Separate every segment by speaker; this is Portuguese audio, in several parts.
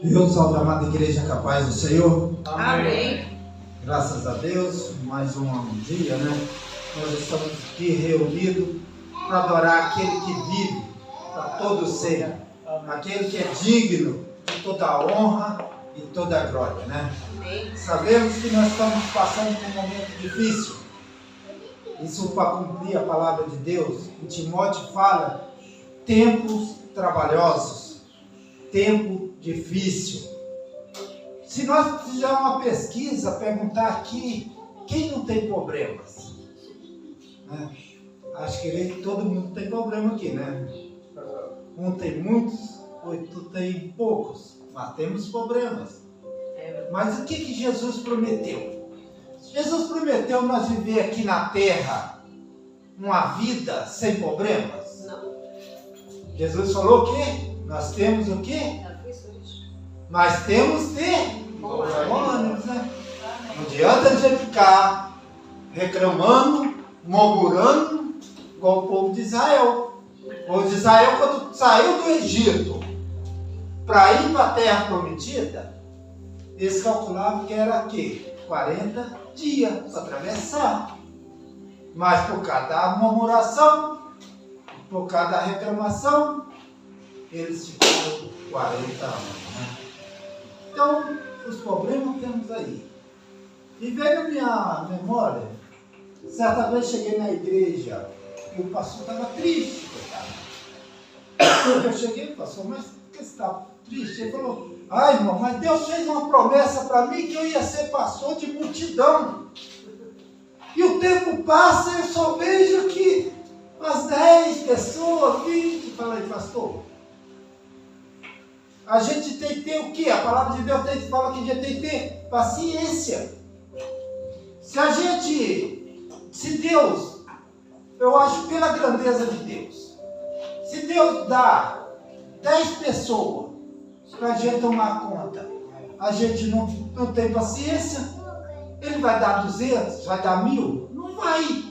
Speaker 1: Deus, salve a amada igreja capaz do Senhor.
Speaker 2: Amém.
Speaker 1: Graças a Deus, mais um dia, né? Nós estamos aqui reunidos para adorar aquele que vive para todo ser, aquele que é digno de toda a honra e toda a glória, né?
Speaker 2: Amém.
Speaker 1: Sabemos que nós estamos passando por um momento difícil. Isso para cumprir a palavra de Deus. O Timóteo fala tempos trabalhosos, tempo difícil. Se nós fizermos uma pesquisa, perguntar aqui, quem não tem problemas? Né? Acho que todo mundo tem problema aqui, né? Um tem muitos, outro tem poucos, mas temos problemas. Mas o que Jesus prometeu? Jesus prometeu nós viver aqui na terra uma vida sem problemas?
Speaker 2: Não.
Speaker 1: Jesus falou o quê? Nós temos o quê? Nós temos de bom ânimo, né? Não adianta a gente ficar reclamando, murmurando, igual o povo de Israel. O povo de Israel, quando saiu do Egito para ir para a terra prometida, eles calculavam que era quê? 40 dias para atravessar. Mas por causa da murmuração, por causa da reclamação, eles ficaram 40 anos. Né? Então, os problemas temos aí. E veio na minha memória, certa vez cheguei na igreja e o pastor estava triste, coitado. Eu cheguei, pastor, mas por que você está triste? Ele falou, ai irmão, mas Deus fez uma promessa para mim que eu ia ser pastor de multidão. E o tempo passa e eu só vejo que umas 10 pessoas, 20, fala aí, pastor. A gente tem que ter o quê? A palavra de Deus fala que a gente tem que ter paciência. Se Deus, eu acho pela grandeza de Deus, se Deus dá 10 pessoas para a gente tomar conta, a gente não tem paciência, Ele vai dar 200, vai dar 1000? Não vai.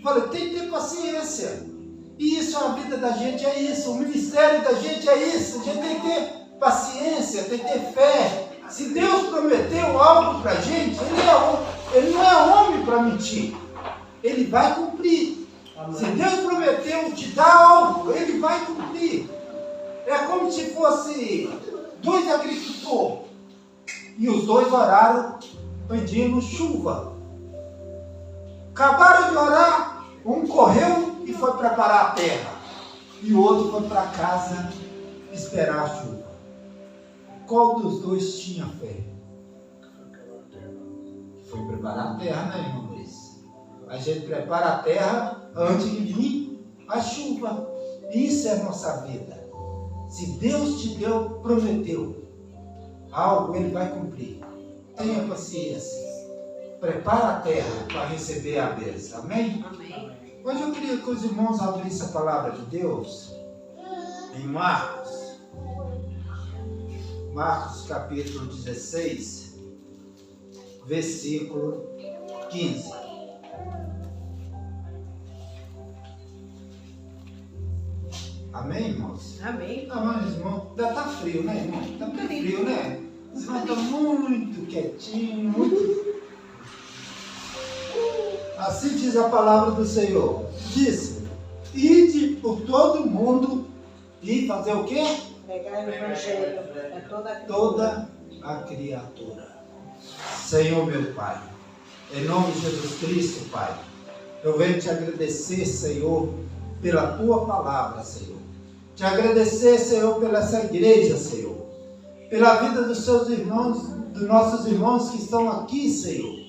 Speaker 1: Falei, tem que ter paciência. E isso, a vida da gente é isso, o ministério da gente é isso. A gente tem que ter paciência, tem que ter fé. Se Deus prometeu algo para a gente, Ele não é homem para mentir. Ele vai cumprir. Amém. Se Deus prometeu te dar algo, Ele vai cumprir. É como se fosse 2 agricultores e os 2 oraram pedindo chuva. Acabaram de orar, um correu e foi preparar a terra, e o outro foi para casa esperar a chuva. Qual dos 2 tinha fé? Foi preparar a terra, né, irmão Luiz? A gente prepara a terra antes de vir a chuva. Isso é a nossa vida. Se Deus te deu, prometeu algo, Ele vai cumprir. Tenha paciência. Prepara a terra para receber a bênção. Amém?
Speaker 2: Amém.
Speaker 1: Hoje eu queria que os irmãos abrissem a palavra de Deus em Marcos capítulo 16, versículo 15. Amém, irmãos?
Speaker 2: Amém.
Speaker 1: Não, irmão, ainda está frio, né, irmão? Está muito frio, né? Os irmãos estão muito quietinhos, muito... Assim diz a palavra do Senhor. Disse, ide por todo mundo e fazer o quê?
Speaker 2: Pregar o evangelho a
Speaker 1: toda a criatura. Senhor meu Pai, em nome de Jesus Cristo, Pai, eu venho te agradecer, Senhor, pela tua palavra, Senhor. Te agradecer, Senhor, pela essa igreja, Senhor. Pela vida dos seus irmãos, dos nossos irmãos que estão aqui, Senhor,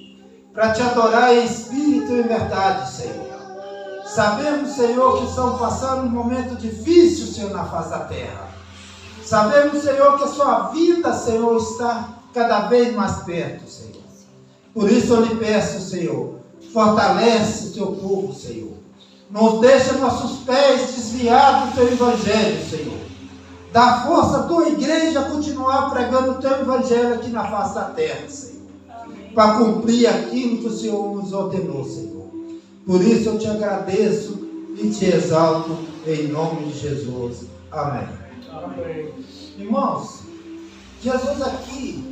Speaker 1: para te adorar em espírito e em verdade, Senhor. Sabemos, Senhor, que estão passando um momento difícil, Senhor, na face da terra. Sabemos, Senhor, que a sua vida, Senhor, está cada vez mais perto, Senhor. Por isso eu lhe peço, Senhor, fortalece o teu povo, Senhor. Não deixa nossos pés desviados do teu evangelho, Senhor. Dá força à tua igreja a continuar pregando o teu evangelho aqui na face da terra, Senhor. Para cumprir aquilo que o Senhor nos ordenou, Senhor. Por isso eu te agradeço e te exalto em nome de Jesus. Amém.
Speaker 3: Amém.
Speaker 1: Irmãos, Jesus aqui,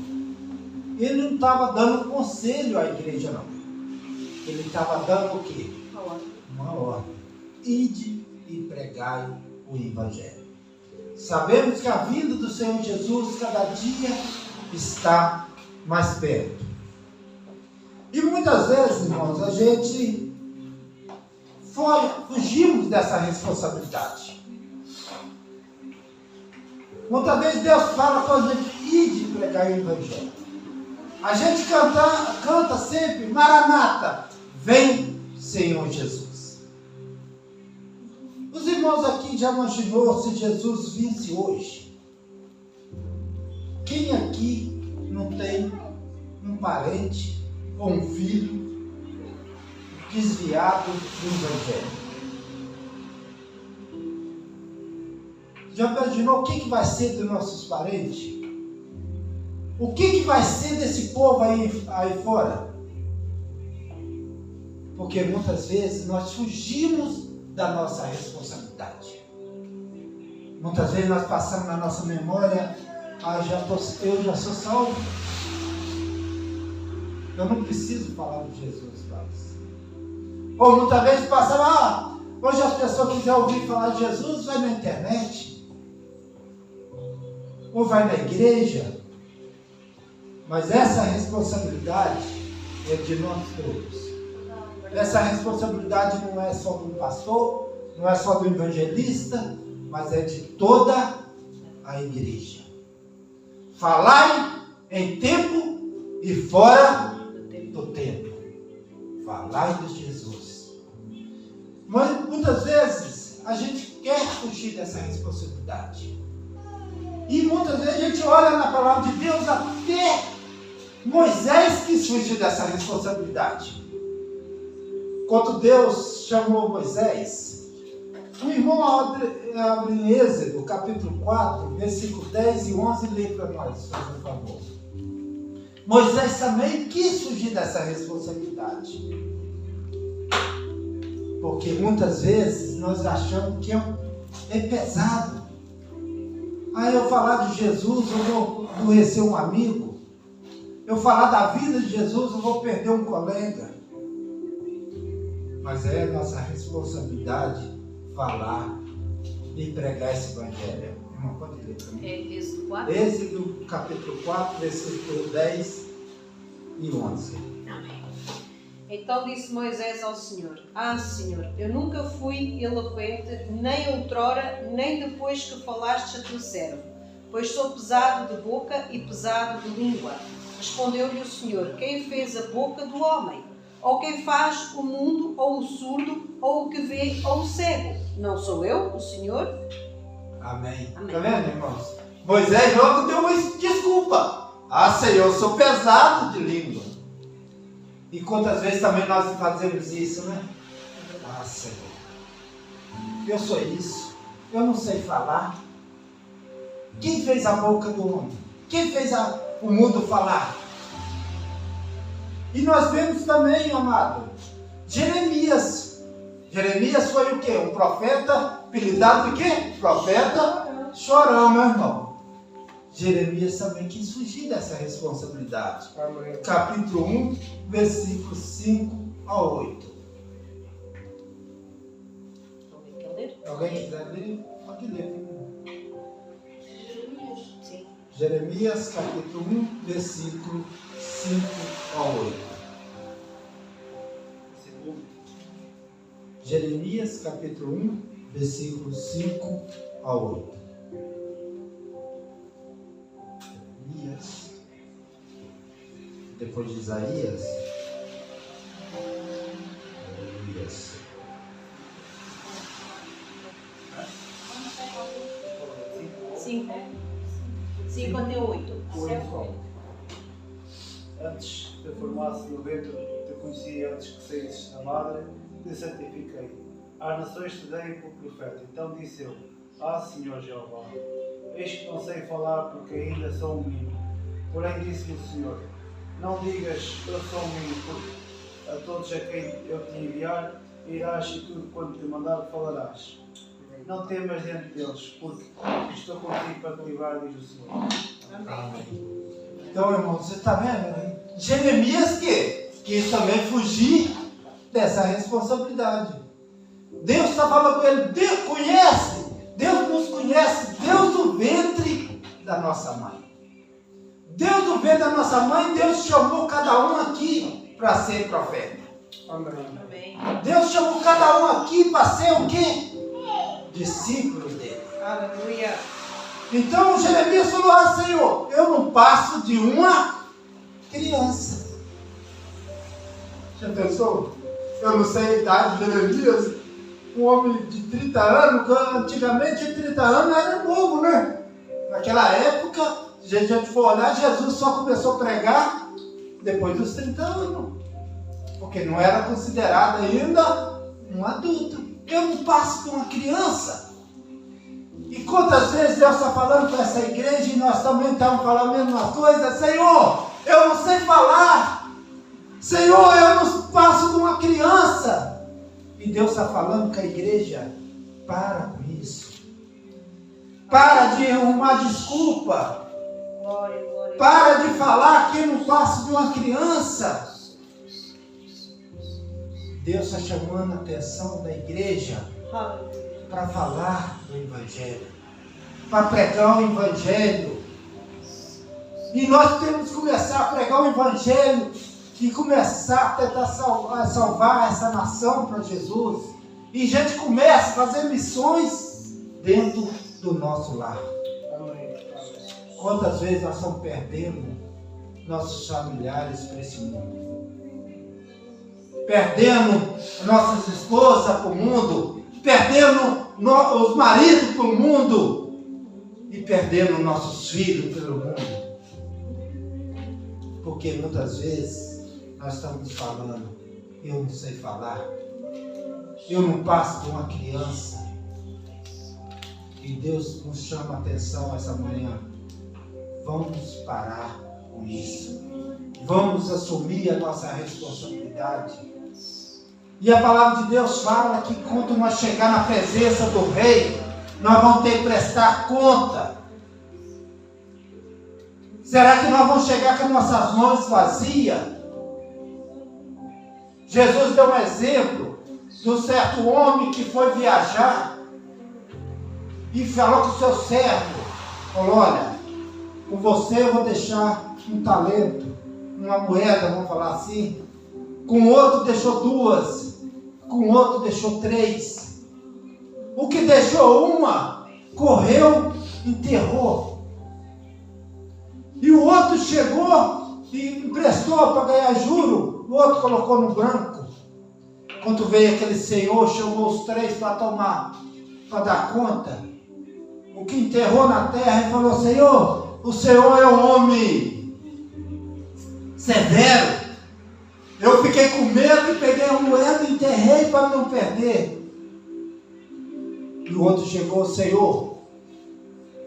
Speaker 1: ele não estava dando conselho à igreja, não. Ele estava dando o quê? Uma ordem. Ide e pregai o Evangelho. Sabemos que a vinda do Senhor Jesus cada dia está mais perto. E muitas vezes, irmãos, a gente fugimos dessa responsabilidade. Muitas vezes Deus fala com a gente, ide e pregai o Evangelho. A gente canta sempre, Maranata, vem Senhor Jesus. Os irmãos aqui já imaginou se Jesus visse hoje? Quem aqui não tem um parente ou um filho desviado do Evangelho? Já imaginou o que vai ser dos nossos parentes? O que vai ser desse povo aí fora? Porque muitas vezes nós fugimos da nossa responsabilidade. Muitas vezes nós passamos na nossa memória, eu já sou salvo. Eu não preciso falar de Jesus mais. Ou muitas vezes passamos, hoje as pessoas quiserem ouvir falar de Jesus, vai na internet. Ou vai na igreja. Mas essa responsabilidade é de nós todos. Essa responsabilidade não é só do pastor, não é só do evangelista, mas é de toda a igreja. Falai em tempo e fora do tempo. Falai de Jesus. Mas muitas vezes a gente quer fugir dessa responsabilidade. E muitas vezes a gente olha na palavra de Deus, até Moisés quis fugir dessa responsabilidade. Quando Deus chamou Moisés, o irmão abre em Êxodo, capítulo 4, versículo 10 e 11, lê para nós, por favor. Moisés também quis fugir dessa responsabilidade. Porque muitas vezes nós achamos que é pesado. Eu falar de Jesus, eu vou adoecer um amigo. Eu falar da vida de Jesus, eu vou perder um colega. Mas é nossa responsabilidade falar e pregar esse evangelho. Irmão, pode ler para mim.
Speaker 3: Êxodo 4?
Speaker 1: Êxodo capítulo 4, versículo 10 e 11.
Speaker 3: Amém. Então disse Moisés ao Senhor: Senhor, eu nunca fui eloquente, nem outrora, nem depois que falaste a teu servo, pois sou pesado de boca e pesado de língua. Respondeu-lhe o Senhor: quem fez a boca do homem? Ou quem faz o mundo, ou o surdo, ou o que vê, ou o cego? Não sou eu, o Senhor?
Speaker 1: Amém.
Speaker 3: Amém.
Speaker 1: Está vendo, irmãos? Moisés logo deu uma desculpa. Senhor, eu sou pesado de língua. E quantas vezes também nós fazemos isso, né? Senhor, eu sou isso. Eu não sei falar. Quem fez a boca do homem? Quem fez o mundo falar? E nós vemos também, amado, Jeremias. Jeremias foi o quê? Um profeta, apelidado de quê? Profeta chorão, meu irmão. Jeremias também quis fugir dessa responsabilidade. Amém. Capítulo 1, versículos 5 a 8.
Speaker 3: Alguém quer ler?
Speaker 1: Alguém quiser ler? Pode ler.
Speaker 3: Sim.
Speaker 1: Jeremias, capítulo 1, versículo 5 a 8. Jeremias, capítulo 1, versículo 5 a 8. Jeremias, depois de Isaías. Jeremias.
Speaker 3: 5 até 8.
Speaker 4: Antes te formasse no ventre, te conheci antes que saísses da madre, te santifiquei. Às nações te dei por profeta. Então disse eu: Senhor Jeová, eis que não sei falar porque ainda sou um menino. Porém disse-me o Senhor: não digas eu sou um menino, porque a todos a quem eu te enviar irás e tudo quanto te mandar falarás. Não temas diante deles, porque estou contigo para te livrar, diz o Senhor.
Speaker 1: Então, irmão, você está vendo? Né? Jeremias quis também fugir dessa responsabilidade. Deus está falando com ele, Deus nos conhece, Deus do ventre da nossa mãe. Deus do ventre da nossa mãe, Deus chamou cada um aqui para ser profeta.
Speaker 2: Amém.
Speaker 3: Deus
Speaker 1: chamou cada um aqui para ser o quê? Discípulo dele.
Speaker 3: Aleluia.
Speaker 1: Então Jeremias falou, Senhor, eu não passo de uma criança. Já pensou? Eu não sei a idade de Jeremias, um homem de 30 anos, que antigamente 30 anos era novo, né? Naquela época, se a gente for olhar, Jesus só começou a pregar depois dos 30 anos. Porque não era considerado ainda um adulto. Eu não passo por uma criança. E quantas vezes Deus está falando com essa igreja e nós também estamos falando a mesma coisa? Senhor, eu não sei falar. Senhor, eu não passo por uma criança. E Deus está falando com a igreja, para com isso. Para de arrumar desculpa.
Speaker 3: Glória, glória.
Speaker 1: Para de falar que eu não passo de uma criança. Deus está chamando a atenção da igreja para falar do Evangelho, para pregar o Evangelho. E nós temos que começar a pregar o Evangelho e começar a tentar salvar essa nação para Jesus. E a gente começa a fazer missões dentro do nosso lar. Quantas vezes nós estamos perdendo nossos familiares para esse mundo? Perdendo nossas esposas para o mundo, perdendo os maridos para o mundo e perdendo nossos filhos pelo mundo. Porque muitas vezes nós estamos falando, eu não sei falar, eu não passo de uma criança. E Deus nos chama a atenção essa manhã. Vamos parar com isso. Vamos assumir a nossa responsabilidade. E a palavra de Deus fala que quando nós chegar na presença do Rei, nós vamos ter que prestar conta. Será que nós vamos chegar com as nossas mãos vazias? Jesus deu um exemplo de um certo homem que foi viajar e falou com o seu servo. Falou, olha, com você eu vou deixar um talento, uma moeda, vamos falar assim. Com o outro deixou 2, com o outro deixou 3. O que deixou uma, correu, enterrou. E o outro chegou e emprestou para ganhar juro, o outro colocou no banco. Quando veio aquele senhor, chamou os 3 para tomar, para dar conta. O que enterrou na terra e falou, Senhor, o Senhor é um homem severo. Eu fiquei com medo e peguei a moeda e enterrei para não perder. E o outro chegou, Senhor,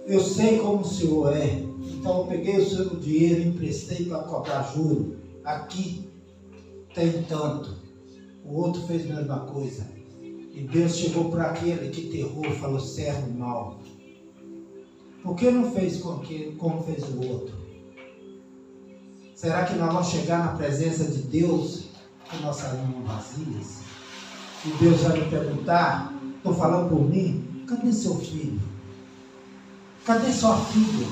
Speaker 1: eu sei como o Senhor é. Então eu peguei o seu dinheiro e emprestei para cobrar juro. Aqui tem tanto. O outro fez a mesma coisa. E Deus chegou para aquele que enterrou e falou, servo mau. Por que não fez como fez o outro? Será que nós vamos chegar na presença de Deus com nossas mãos vazias? E Deus vai me perguntar, estou falando por mim, cadê seu filho? Cadê sua filha?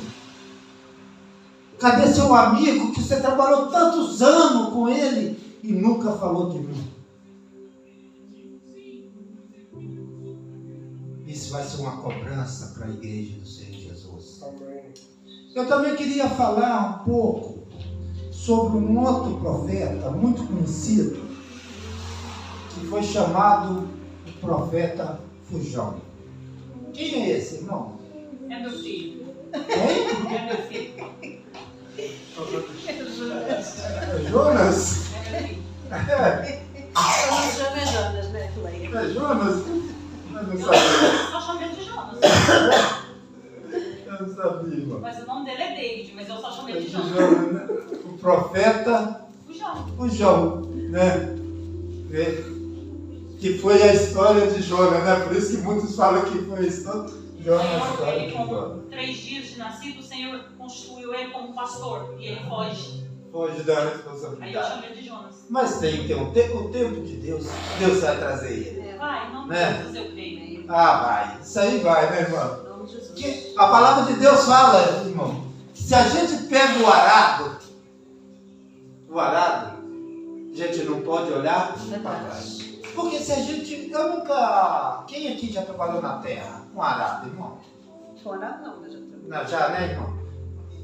Speaker 1: Cadê seu amigo que você trabalhou tantos anos com ele e nunca falou de mim? Isso vai ser uma cobrança para a igreja do Senhor Jesus. Eu também queria falar um pouco sobre um outro profeta muito conhecido, que foi chamado o profeta Fujão. Quem é esse, irmão?
Speaker 5: É meu filho.
Speaker 1: Quem?
Speaker 5: É meu filho.
Speaker 1: É Jonas?
Speaker 5: É meu filho.
Speaker 3: Jonas, né, Leia?
Speaker 1: É Jonas? Eu não
Speaker 5: Eu
Speaker 1: sabia.
Speaker 5: só chamo ele de Jonas.
Speaker 1: Eu não sabia, irmão.
Speaker 5: Mas o nome dele é David, mas eu só chamo ele de Jonas.
Speaker 1: Jonas, né? O profeta
Speaker 5: O João.
Speaker 1: Fujão, né? Que foi a história de Jonas, né? Por isso que muitos falam que foi a história de Jonas.
Speaker 5: Senhor, ele com 3 dias de nascido, o Senhor constituiu ele como pastor. E ele foge.
Speaker 1: Foge da
Speaker 5: Aí eu
Speaker 1: responsabilidade.
Speaker 5: chamo ele de Jonas.
Speaker 1: Mas tem que ter um tempo, o tempo de Deus. Deus vai trazer ele.
Speaker 5: Vai, não
Speaker 1: Né?
Speaker 5: precisa, eu creio.
Speaker 1: Ah, vai. Isso aí vai, né, irmão?
Speaker 3: Em nome de Jesus.
Speaker 1: Que a palavra de Deus fala, irmão, que se a gente pega o arado, a gente não pode olhar para trás. Porque se a gente, eu nunca, quem aqui já trabalhou na terra com arado, irmão?
Speaker 3: Fora não, mas já trabalhei.
Speaker 1: Não, já, né, irmão?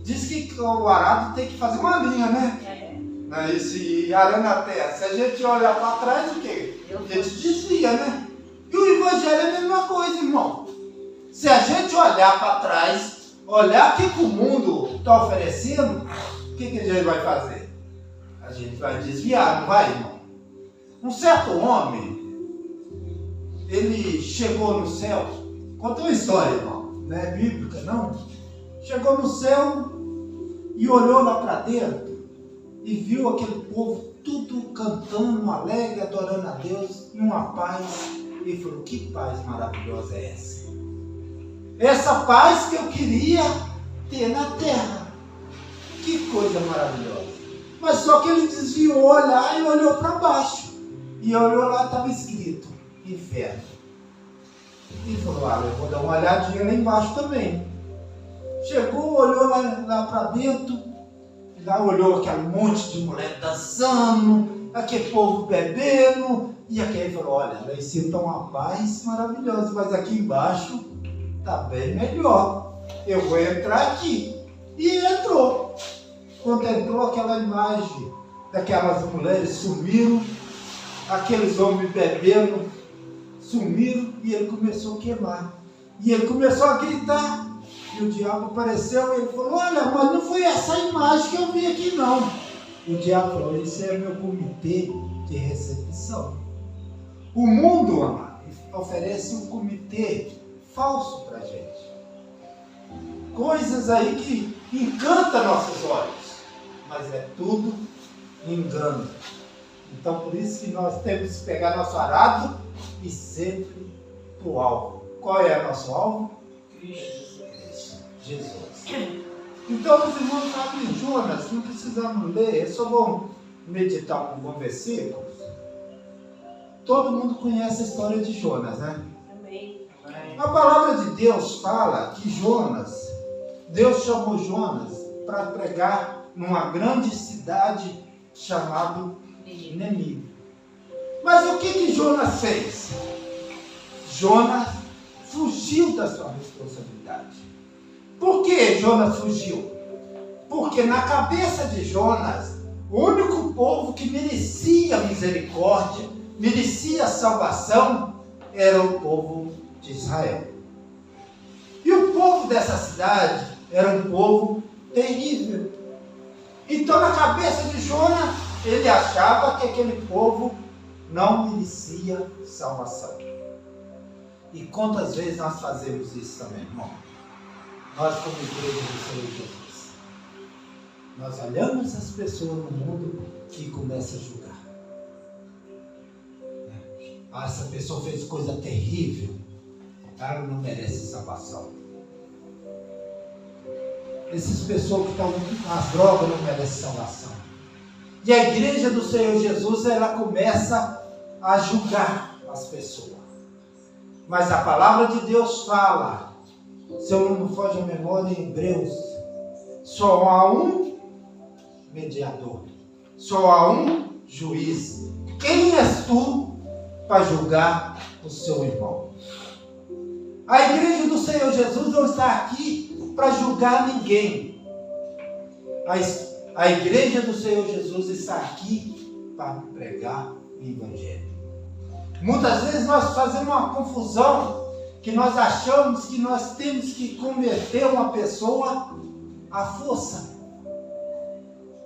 Speaker 1: Diz que o arado tem que fazer uma linha, né? Não, esse arando a terra. Se a gente olhar para trás, o quê? A gente desvia, né? E o evangelho é a mesma coisa, irmão. Se a gente olhar para trás, olhar o que o mundo está oferecendo, o que a gente vai fazer? A gente vai desviar, não vai, irmão? Um certo homem, ele chegou no céu, conta uma história, irmão, não é bíblica, não. Chegou no céu e olhou lá para dentro e viu aquele povo tudo cantando, alegre, adorando a Deus, numa paz. E falou, que paz maravilhosa é essa? Essa paz que eu queria ter na terra. Que coisa maravilhosa. Mas só que ele desviou o olhar e olhou para baixo. E olhou lá, estava escrito, inferno. E falou, eu vou dar uma olhadinha lá embaixo também. Chegou, olhou lá para dentro, lá olhou aquele monte de mulher dançando, aquele povo bebendo, e aqui ele falou, olha, lá em cima está uma paz maravilhosa, mas aqui embaixo está bem melhor. Eu vou entrar aqui. E entrou. Quando entrou, aquela imagem daquelas mulheres sumiram, aqueles homens bebendo sumiram, e ele começou a queimar. E ele começou a gritar. E o diabo apareceu e ele falou, olha, mas não foi essa imagem que eu vi aqui não. O diabo falou, esse é meu comitê de recepção. O mundo, amado, oferece um comitê falso para a gente. Coisas aí que encantam nossos olhos, mas é tudo engano. Então por isso que nós temos que pegar nosso arado e sempre para o alvo. Qual é o nosso alvo? Cristo. Jesus. Então os irmãos abrem Jonas, não precisamos ler, é só bom meditar um bom versículo. Todo mundo conhece a história de Jonas, né?
Speaker 3: Amém.
Speaker 1: A palavra de Deus fala que Jonas, Deus chamou Jonas para pregar numa grande cidade chamada Nínive. Mas o que Jonas fez? Jonas fugiu da sua responsabilidade. Por que Jonas fugiu? Porque na cabeça de Jonas, o único povo que merecia misericórdia, merecia salvação, era o povo de Israel. E o povo dessa cidade era um povo terrível. Então na cabeça de Jonas, ele achava que aquele povo não merecia salvação. E quantas vezes nós fazemos isso também, irmão? Nós como igreja do Senhor Jesus, nós olhamos as pessoas no mundo e começamos a julgar. Essa pessoa fez coisa terrível, ela não merece salvação. Essas pessoas que estão com as drogas não merecem salvação. E a igreja do Senhor Jesus, ela começa a julgar as pessoas. Mas a palavra de Deus fala, se eu não me foge a memória, em Hebreus, só há um mediador, só há um juiz. Quem és tu para julgar o seu irmão? A igreja do Senhor Jesus não está aqui para julgar ninguém. A igreja do Senhor Jesus está aqui para pregar o Evangelho. Muitas vezes nós fazemos uma confusão, que nós achamos que nós temos que converter uma pessoa à força.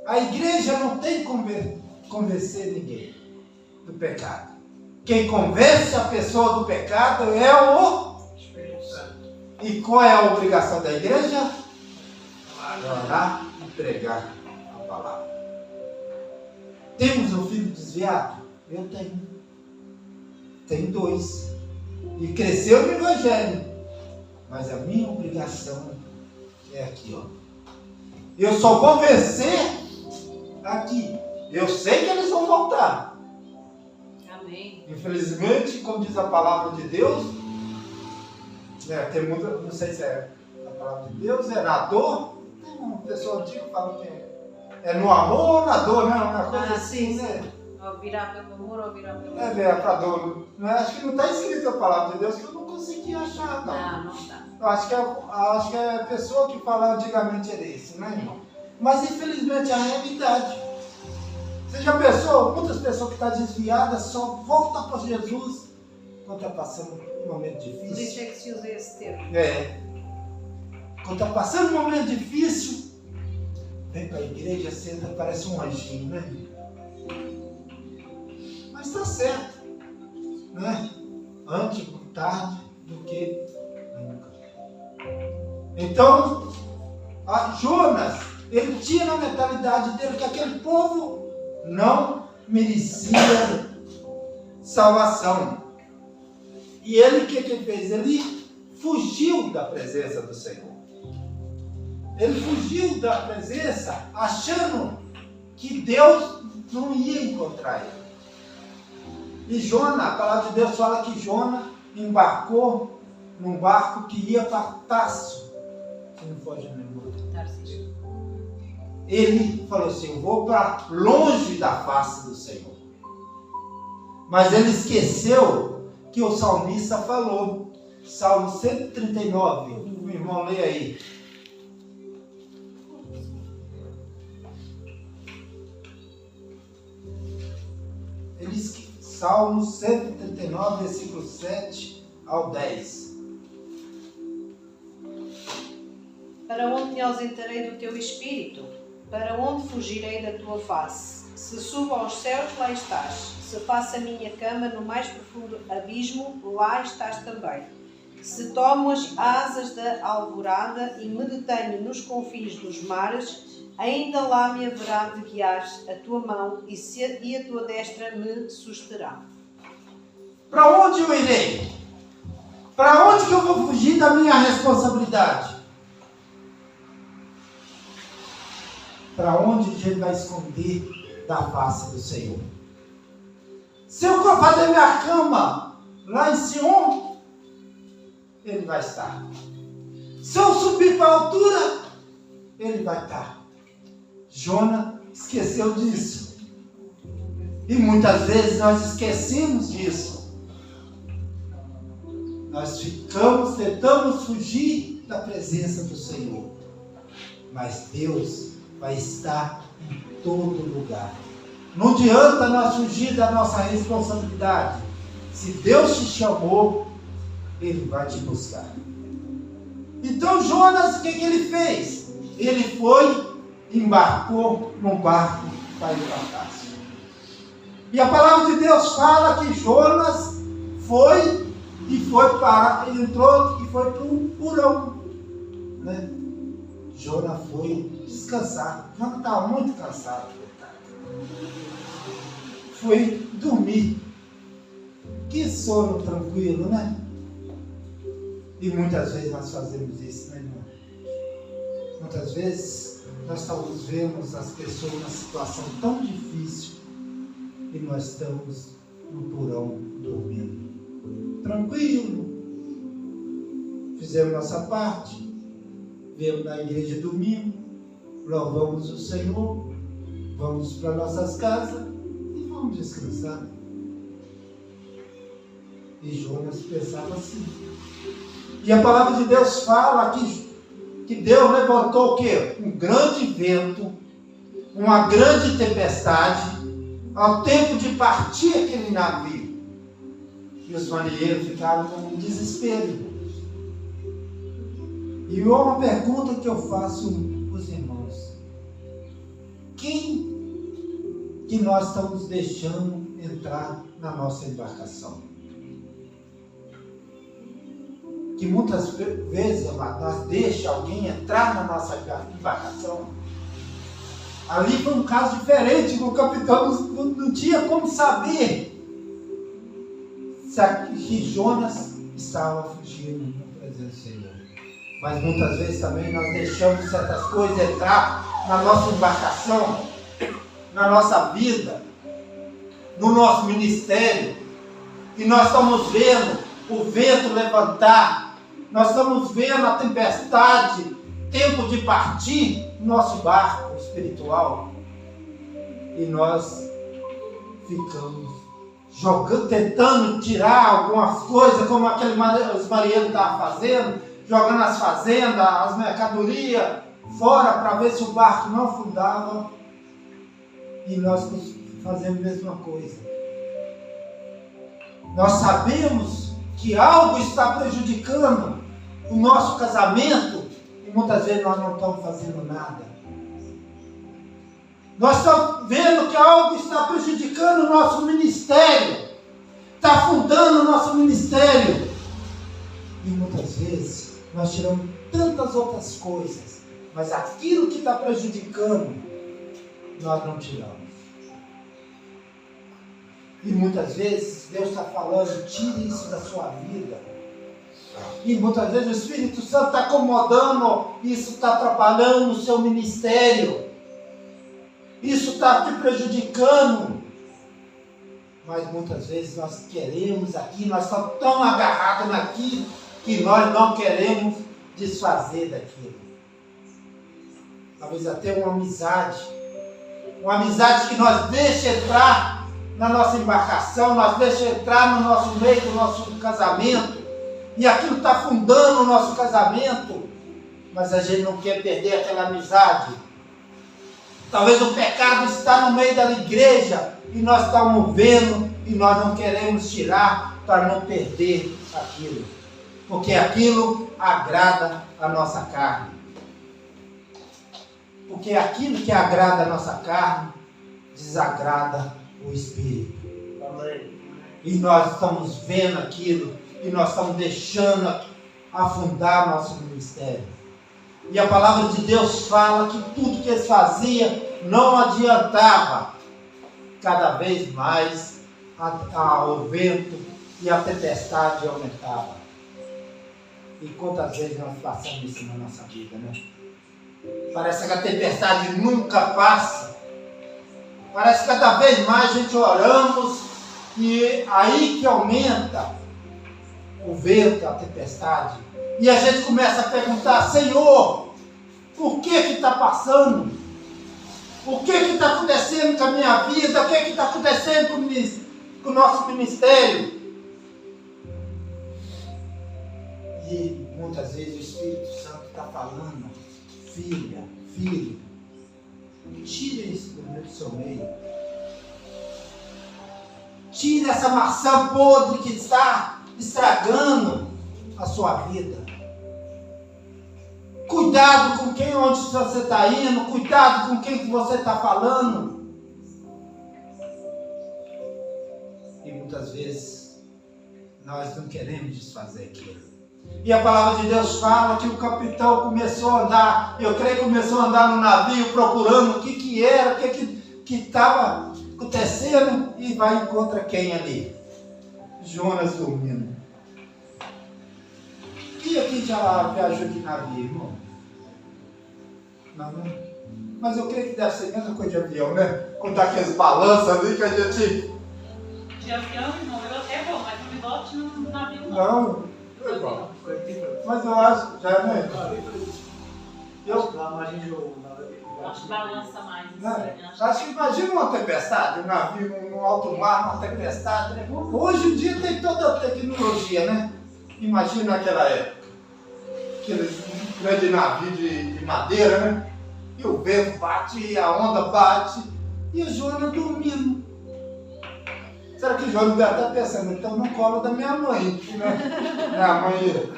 Speaker 1: A igreja não tem que convencer ninguém do pecado. Quem convence a pessoa do pecado é o Espírito Santo. E qual é a obrigação da igreja? Orar e pregar a palavra. Temos um filho desviado? Eu tenho. tem 2. E cresceu no Evangelho. Mas a minha obrigação é aqui, ó. Eu só vou vencer aqui. Eu sei que eles vão voltar.
Speaker 3: Amém.
Speaker 1: Infelizmente, como diz a palavra de Deus, tem muita, não sei se é a palavra de Deus, é na dor. Tem uma pessoa antiga que fala que é no amor ou na dor, né? Uma coisa assim, né?
Speaker 3: Ou virá pelo amor ou virá pelo amor.
Speaker 1: Pra dor. Acho que não está escrito a palavra de Deus, que eu não consegui achar, não.
Speaker 3: Não está.
Speaker 1: Eu acho que a pessoa que fala antigamente era esse, né, irmão? Mas infelizmente é a realidade. Você já pensou? Muitas pessoas que estão desviadas só voltam para Jesus quando está passando um momento
Speaker 3: Por isso
Speaker 1: difícil.
Speaker 3: é que se usa esse termo.
Speaker 1: Quando está passando um momento difícil, vem para a igreja, senta, parece um anjinho, né? Mas está certo, né? Antes, tarde do que nunca. Então, Jonas, ele tinha na mentalidade dele que aquele povo não merecia salvação. E ele, o que ele fez? Ele fugiu da presença do Senhor. Ele fugiu da presença achando que Deus não ia encontrar ele. E Jonas, a palavra de Deus fala que Jonas embarcou num barco que ia para Tarso. Se não foge a memória.
Speaker 3: Tarcísio.
Speaker 1: Ele falou assim, eu vou para longe da face do Senhor. Mas ele esqueceu que o salmista falou. Salmo 139. O irmão lê aí. Salmo 139, versículo 7 ao 10.
Speaker 3: Para onde me ausentarei do teu espírito? Para onde fugirei da tua face? Se subo aos céus, lá estás. Se faço a minha cama no mais profundo abismo, lá estás também. Se tomo as asas da alvorada e me detenho nos confins dos mares, ainda lá me haverá de guiar a tua mão e a tua destra me susterá.
Speaker 1: Para onde eu irei? Para onde que eu vou fugir da minha responsabilidade? Para onde ele vai esconder da face do Senhor? Se eu for fazer minha cama lá em Sion, ele vai estar. Se eu subir para a altura, ele vai estar. Jonas esqueceu disso. E muitas vezes nós esquecemos disso. Nós tentamos fugir da presença do Senhor. Mas Deus vai estar em todo lugar. Não adianta nós fugir da nossa responsabilidade. Se Deus te chamou, Ele vai te buscar. Então Jonas, o que ele fez? Ele embarcou num barco para ir para Tarso. E a palavra de Deus fala que Jonas entrou e foi para um porão, né? Jonas foi descansar. Jonas estava muito cansado. Foi dormir. Que sono tranquilo, né? E muitas vezes nós fazemos isso, né, irmão? Muitas vezes nós talvez vemos as pessoas numa situação tão difícil e nós estamos no porão dormindo. Tranquilo. Fizemos nossa parte. Viemos na igreja domingo. Louvamos o Senhor. Vamos para nossas casas e vamos descansar. E Jonas pensava assim. E a palavra de Deus fala que Deus levantou o quê? Um grande vento, uma grande tempestade, ao tempo de partir aquele navio. E os marinheiros ficaram com desespero. E uma pergunta que eu faço aos irmãos: quem que nós estamos deixando entrar na nossa embarcação? Que muitas vezes nós deixamos alguém entrar na nossa embarcação. Ali foi um caso diferente, o capitão não tinha como saber se que Jonas estava fugindo da presença do Senhor. Mas muitas vezes também nós deixamos certas coisas entrar na nossa embarcação, na nossa vida, no nosso ministério. E nós estamos vendo o vento levantar, nós estamos vendo a tempestade, tempo de partir no nosso barco espiritual. E nós ficamos jogando, tentando tirar algumas coisas, como os marinheiros estavam fazendo, jogando as fazendas, as mercadorias fora para ver se o barco não afundava. E nós fazemos a mesma coisa. Nós sabemos que algo está prejudicando o nosso casamento e muitas vezes nós não estamos fazendo nada. Nós estamos vendo que algo está prejudicando o nosso ministério, está afundando o nosso ministério. E muitas vezes nós tiramos tantas outras coisas, mas aquilo que está prejudicando, nós não tiramos. E muitas vezes Deus está falando, tire isso da sua vida. E muitas vezes o Espírito Santo está acomodando, isso está atrapalhando o seu ministério. Isso está te prejudicando. Mas muitas vezes nós queremos aqui, nós estamos tão agarrados naquilo que nós não queremos desfazer daquilo. Talvez até uma amizade que nós deixamos entrar na nossa embarcação, nós deixamos entrar no nosso meio do nosso casamento, e aquilo está afundando o nosso casamento, mas a gente não quer perder aquela amizade. Talvez o pecado está no meio da igreja e nós estamos vendo e nós não queremos tirar para não perder aquilo, porque aquilo agrada a nossa carne. Porque aquilo que agrada a nossa carne desagrada o Espírito.
Speaker 4: Amém.
Speaker 1: E nós estamos vendo aquilo e nós estamos deixando afundar nosso ministério. E a palavra de Deus fala que tudo que eles faziam não adiantava. Cada vez mais o vento e a tempestade aumentavam. E quantas vezes nós passamos isso na nossa vida, né? Parece que a tempestade nunca passa. Parece que cada vez mais a gente oramos e aí que aumenta o vento, a tempestade. E a gente começa a perguntar, Senhor, por que está passando? O que está acontecendo com a minha vida? O que está acontecendo com o nosso ministério? E muitas vezes o Espírito Santo está falando, filha, filho, tire isso do seu meio. Tire essa maçã podre que está estragando a sua vida. Cuidado com onde você está indo, cuidado com quem que você está falando. E muitas vezes nós não queremos desfazer aquilo. E a palavra de Deus fala que o capitão começou a andar, eu creio que começou a andar no navio procurando o que era, o que estava acontecendo, e vai encontrar quem ali? Jonas dormindo. Quem aqui já viajou de navio, irmão? Não, né? Mas eu creio que deve ser a mesma coisa de avião, né? Quando tá aqueles balanços ali que a gente...
Speaker 5: De avião, não, eu até vou, mas não me bote no navio, não.
Speaker 1: Não, é igual. Mas eu acho, já né?
Speaker 5: Acho que balança mais.
Speaker 1: Acho que imagina uma tempestade, um navio no alto mar, uma tempestade. Né? Hoje em dia tem toda a tecnologia, né? Imagina naquela época. Aqueles grandes navios de madeira, né? E o vento bate, e a onda bate, e o Jonas dormindo. Será que o Jonas deve estar pensando, então no colo da minha mãe, né? Minha mãe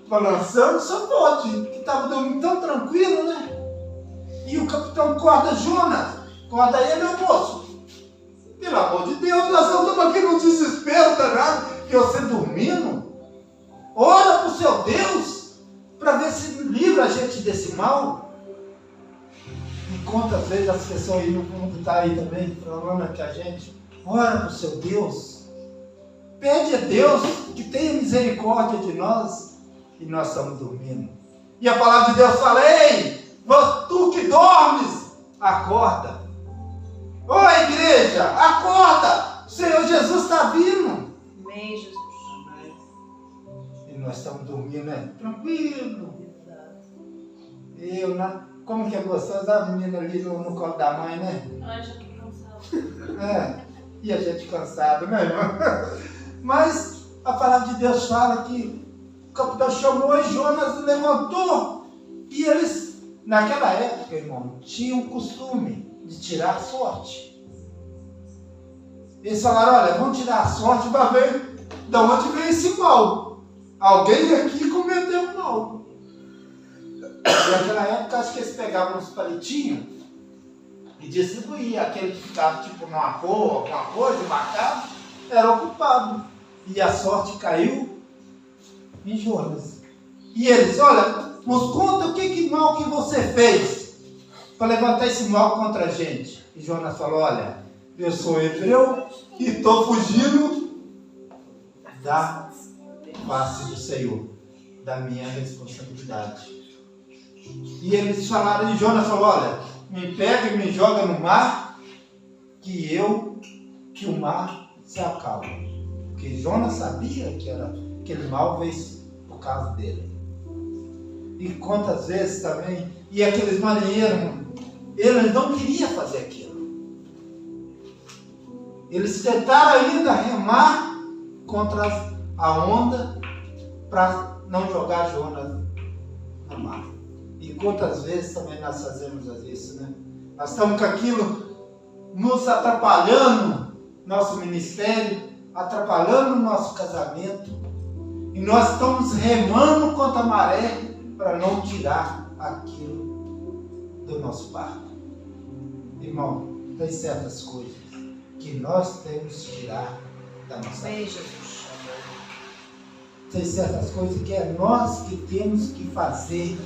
Speaker 1: balançando, só pode, que estava dormindo tão tranquilo, né? E o capitão acorda Jonas, acorda ele, meu moço. Pelo amor de Deus, nós estamos aqui no desespero danado, e você dormindo? Ora para o seu Deus, para ver se livra a gente desse mal. E quantas vezes as pessoas aí no mundo estão aí também, falando que a gente ora para o seu Deus, pede a Deus que tenha misericórdia de nós e nós estamos dormindo. E a palavra de Deus fala: ei, tu que dormes, acorda. Ô igreja, acorda, o Senhor Jesus está vindo.
Speaker 3: Amém, Jesus.
Speaker 1: E nós estamos dormindo, né? Tranquilo. Como que é gostoso a menina ali no colo da mãe, né?
Speaker 5: Ai, já tô cansada.
Speaker 1: E a gente cansado, né, irmão? Mas a palavra de Deus fala que o capitão chamou e Jonas levantou. E eles, naquela época, irmão, tinham o costume de tirar a sorte. Eles falaram: olha, vamos tirar a sorte para ver de onde vem esse mal. Alguém aqui cometeu mal. E naquela época, acho que eles pegavam uns palitinhos e distribuíam. Aquele que ficava tipo numa cor, alguma coisa, marcado, era o culpado. E a sorte caiu em Jonas. E eles: olha, nos conta o que mal que você fez para levantar esse mal contra a gente. E Jonas falou: olha, eu sou hebreu e estou fugindo da face do Senhor, da minha responsabilidade. E eles falaram, e Jonas falou: olha, me pega e me joga no mar, que o mar se acalma. Porque Jonas sabia que aquele mal veio por causa dele. E quantas vezes também, e aqueles marinheiros, eles não queriam fazer aquilo. Eles tentaram ainda remar contra a onda para não jogar Jonas no mar. E quantas vezes também nós fazemos isso, né? Nós estamos com aquilo nos atrapalhando, nosso ministério, atrapalhando o nosso casamento. E nós estamos remando contra a maré para não tirar aquilo do nosso barco. Irmão, tem certas coisas que nós temos que tirar da nossa vida.
Speaker 3: Jesus.
Speaker 1: Tem certas coisas que é nós que temos que fazer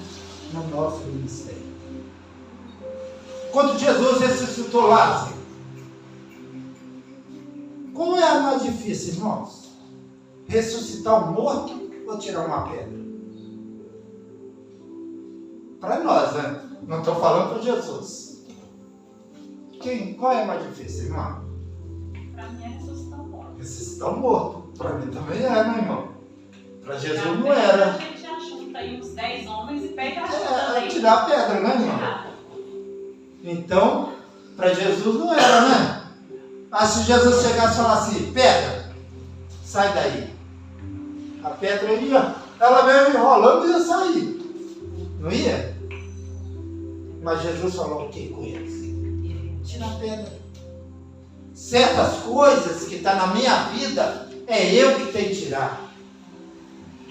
Speaker 1: no nosso ministério. Quando Jesus ressuscitou Lázaro, qual é a mais difícil, irmãos? Ressuscitar um morto ou tirar uma pedra? Para nós, né? Não estou falando para Jesus. Qual é a mais difícil, irmão?
Speaker 5: Para mim é ressuscitar o morto.
Speaker 1: Ressuscitar um morto. Para mim também é, né, irmão? Para Jesus não era.
Speaker 5: A gente já junta aí uns 10 homens e pega a junta.
Speaker 1: É tirar a pedra, né, irmão? Então, para Jesus não era, né? Mas se Jesus chegasse e falasse: pedra, sai daí. A pedra ia, ela mesmo enrolando e ia sair. Não ia? Mas Jesus falou o que com eles? Tira a pedra. Certas coisas que estão na minha vida, é eu que tenho que tirar.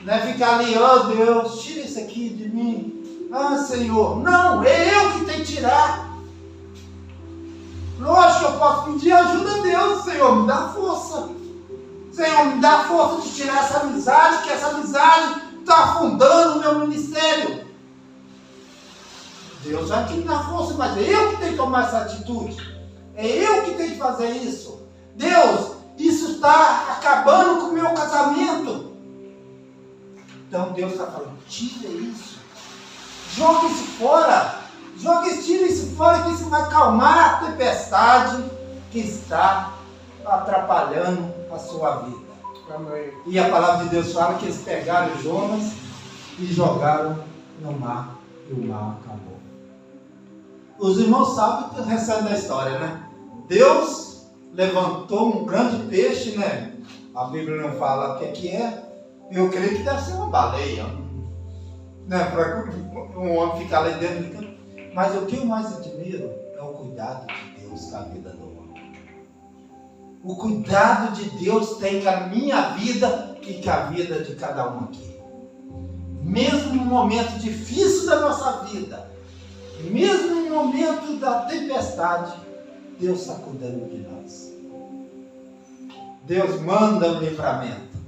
Speaker 1: Não é ficar ali: oh Deus, tira isso aqui de mim. Ah, Senhor. Não, é eu que tenho que tirar. Lógico que eu posso pedir ajuda a Deus. Senhor, me dá força. Senhor, me dá força de tirar essa amizade, que essa amizade está afundando o meu ministério. Deus vai te dar força, mas é eu que tenho que tomar essa atitude. É eu que tenho que fazer isso. Deus, isso está acabando com o meu casamento. Então Deus está falando: tira isso. Joga isso fora. Tira isso fora, que isso vai acalmar a tempestade que está atrapalhando a sua vida.
Speaker 4: Amém.
Speaker 1: E a palavra de Deus fala que eles pegaram Jonas e jogaram no mar, e o mar acabou. Os irmãos sabem o restante da história, né? Deus levantou um grande peixe, né? A Bíblia não fala o que é. Eu creio que deve ser uma baleia, né? Para um homem ficar lá dentro. Mas o que eu mais admiro é o cuidado de Deus com a vida do homem. O cuidado de Deus tem com a minha vida e com a vida de cada um aqui. Mesmo no momento difícil da nossa vida, mesmo no momento da tempestade, Deus está cuidando de nós. Deus manda um livramento.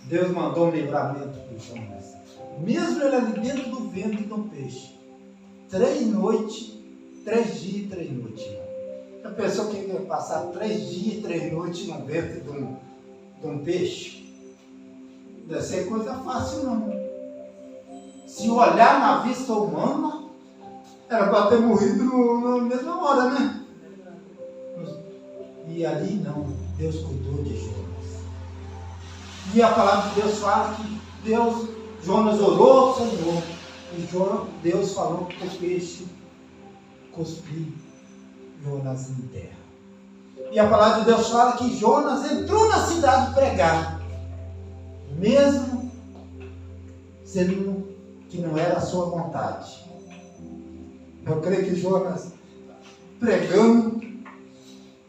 Speaker 1: Deus mandou um livramento para os homens. Mesmo ele ali dentro do ventre do peixe. 3 dias e 3 noites. A pessoa que ia passar 3 dias e 3 noites no ventre com peixe. Não deve ser coisa fácil, não. Se olhar na vista humana, era para ter morrido na mesma hora, né? E ali não, Deus cuidou de Jonas. E a palavra de Deus fala que Jonas orou ao Senhor, e Deus falou que o peixe cuspiu Jonas em terra. E a palavra de Deus fala que Jonas entrou na cidade pregar, mesmo sendo que não era a sua vontade. Eu creio que Jonas, pregando,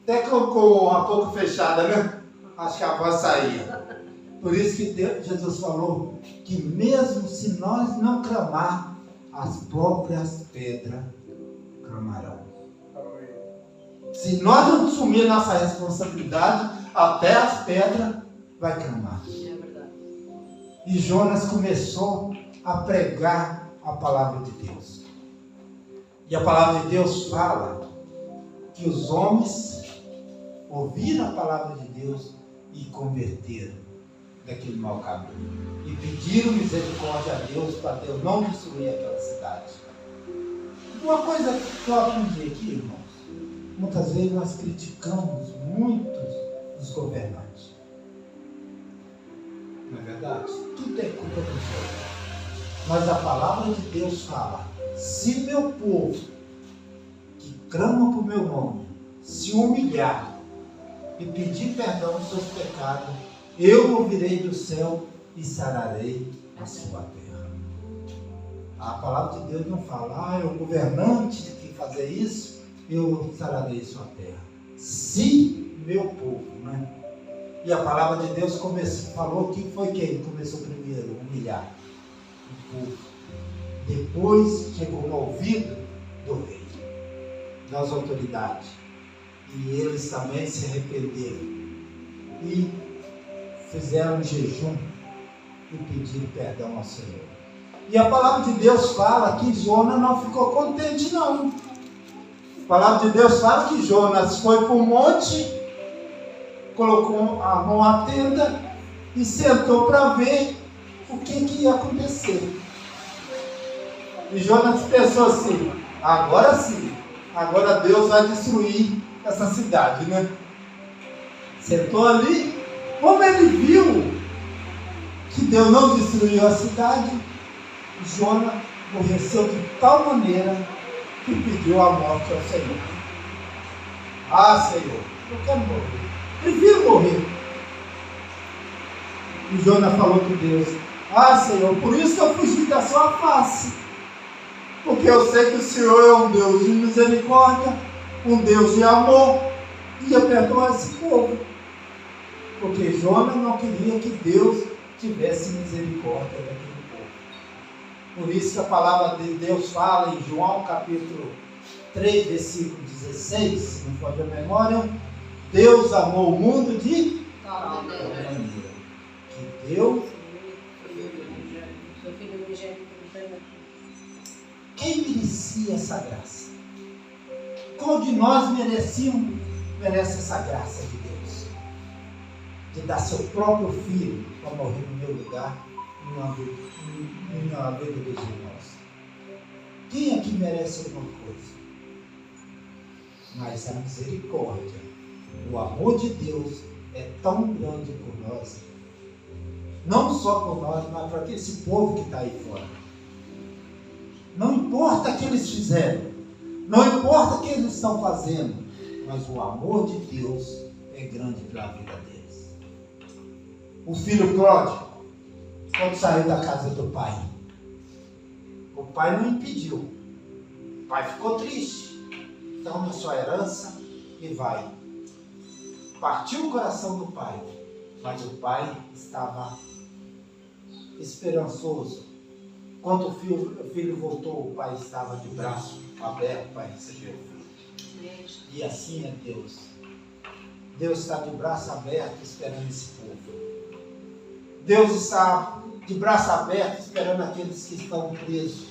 Speaker 1: até colocou a boca fechada, né? Acho que a voz saía. Por isso que Jesus falou que mesmo se nós não clamar, as próprias pedras clamarão. Se nós não assumir nossa responsabilidade, até as pedras vai clamar.
Speaker 3: É verdade.
Speaker 1: E Jonas começou a pregar a palavra de Deus. E a palavra de Deus fala que os homens ouviram a palavra de Deus e converteram daquele mau caminho. E pediram misericórdia a Deus para Deus não destruir aquela cidade. Uma coisa que eu aprendi aqui, irmãos, muitas vezes nós criticamos muitos dos governantes. Não é verdade? Tudo é culpa dos outros. Mas a palavra de Deus fala: se meu povo, que clama por meu nome, se humilhar e pedir perdão dos seus pecados, eu ouvirei do céu e sararei a sua terra. A palavra de Deus não fala: é o governante que fazer isso, eu sararei sua terra. Se meu povo, né? E a palavra de Deus falou que foi quem começou primeiro a humilhar o povo. Depois chegou no ouvido do rei, das autoridades. E eles também se arrependeram. E fizeram um jejum e pediram perdão ao Senhor. E a palavra de Deus fala que Jonas não ficou contente, não. A palavra de Deus fala que Jonas foi para o monte, colocou a mão à tenda e sentou para ver o que ia acontecer. E Jonas pensou assim: agora sim, agora Deus vai destruir essa cidade, né? Sentou ali, como ele viu que Deus não destruiu a cidade, Jonas aborreceu de tal maneira que pediu a morte ao Senhor. Ah, Senhor, eu quero morrer, prefiro morrer. E Jonas falou com Deus: ah, Senhor, por isso que eu fugi da sua face, porque eu sei que o Senhor é um Deus de misericórdia, um Deus de amor, e ia perdoar esse povo. Porque Jonas não queria que Deus tivesse misericórdia daquele povo. Por isso que a palavra de Deus fala em João capítulo 3, versículo 16, se não pode a memória: Deus amou o mundo de tal maneira que Deus. Quem merecia essa graça? Qual de nós merece essa graça de Deus? De dar seu próprio filho para morrer no meu lugar e na vida dos irmãos. Quem aqui merece alguma coisa? Mas a misericórdia, o amor de Deus é tão grande por nós. Não só por nós, mas para esse povo que está aí fora. Não importa o que eles fizeram, não importa o que eles estão fazendo, mas o amor de Deus é grande pela vida deles. O filho pródigo, quando saiu da casa do pai, o pai não impediu. O pai ficou triste. Toma sua herança e vai. Partiu o coração do pai, mas o pai estava esperançoso. Quando o filho voltou, o pai estava de braço aberto para receber o filho. E assim é Deus. Deus está de braço aberto esperando esse povo. Deus está de braço aberto esperando aqueles que estão presos,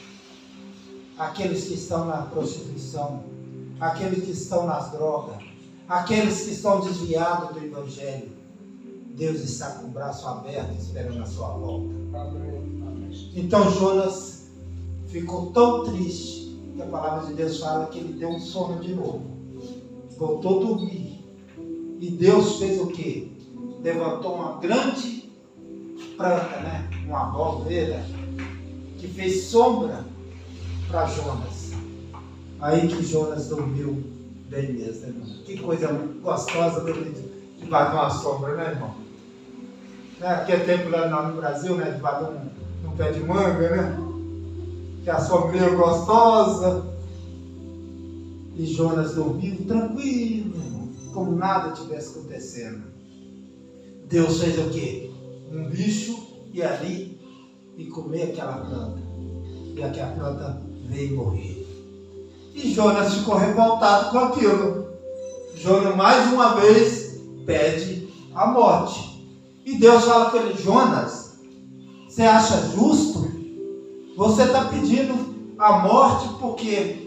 Speaker 1: aqueles que estão na prostituição, aqueles que estão nas drogas, aqueles que estão desviados do Evangelho. Deus está com o braço aberto esperando a sua volta.
Speaker 4: Amém.
Speaker 1: Então Jonas ficou tão triste que a palavra de Deus fala que ele deu um sono de novo. Voltou a dormir. E Deus fez o quê? Levantou uma grande planta, né? Uma abóbora, que fez sombra para Jonas. Aí que Jonas dormiu bem mesmo, irmão. Que coisa gostosa dormir debaixo de uma sombra, né, irmão? Aquele tempo lá no Brasil, né? Debaixo de um pé de manga, né? Que a sombrinha gostosa. E Jonas dormiu tranquilo, irmão, como nada tivesse acontecendo. Deus fez o quê? Um bicho ir ali e comer aquela planta. E aquela planta veio morrer. E Jonas ficou revoltado com aquilo. Jonas mais uma vez pede a morte. E Deus fala para ele: Jonas, você acha justo? Você está pedindo a morte porque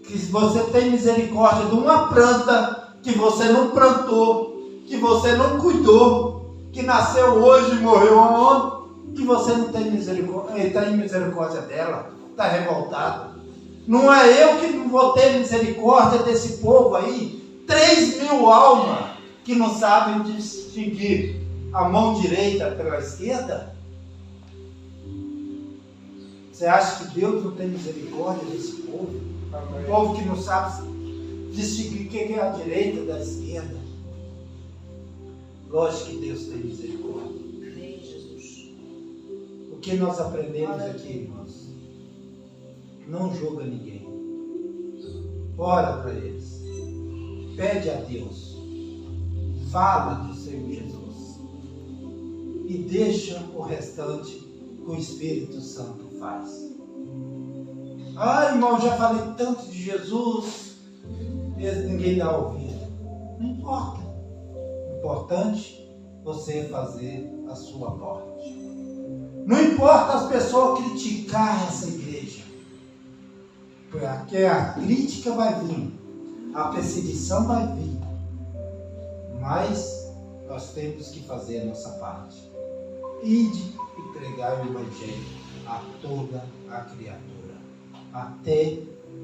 Speaker 1: que você tem misericórdia de uma planta que você não plantou, que você não cuidou, que nasceu hoje e morreu ontem, e você não tem misericórdia, tem misericórdia dela, está revoltado. Não é eu que não vou ter misericórdia desse povo aí, 3.000 almas que não sabem distinguir a mão direita pela esquerda? Você acha que Deus não tem misericórdia desse povo? Um povo que não sabe distinguir o que é a direita da esquerda. Lógico que Deus tem misericórdia.
Speaker 2: Amém, Jesus.
Speaker 1: O que nós aprendemos aqui, irmãos? Não julga ninguém. Ora para eles. Pede a Deus. Fala do Senhor Jesus. E deixa o restante que o Espírito Santo faz. Ah, irmão, já falei tanto de Jesus, mesmo ninguém dá ouvido. Não importa. O importante é você fazer a sua parte. Não importa as pessoas criticar essa igreja, porque a crítica vai vir, a perseguição vai vir, mas nós temos que fazer a nossa parte. Ide e pregai o Evangelho a toda a criatura, até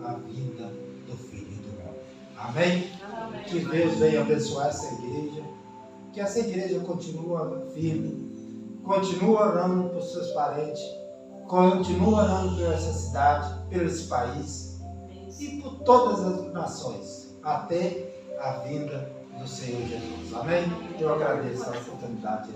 Speaker 1: a vinda do Filho do Homem. Amém?
Speaker 5: Amém.
Speaker 1: Que Deus venha abençoar essa igreja, que essa igreja continue firme, continue orando por seus parentes, continue orando por essa cidade, por esse país e por todas as nações, até a vinda do Senhor Jesus. Amém? Eu agradeço a oportunidade.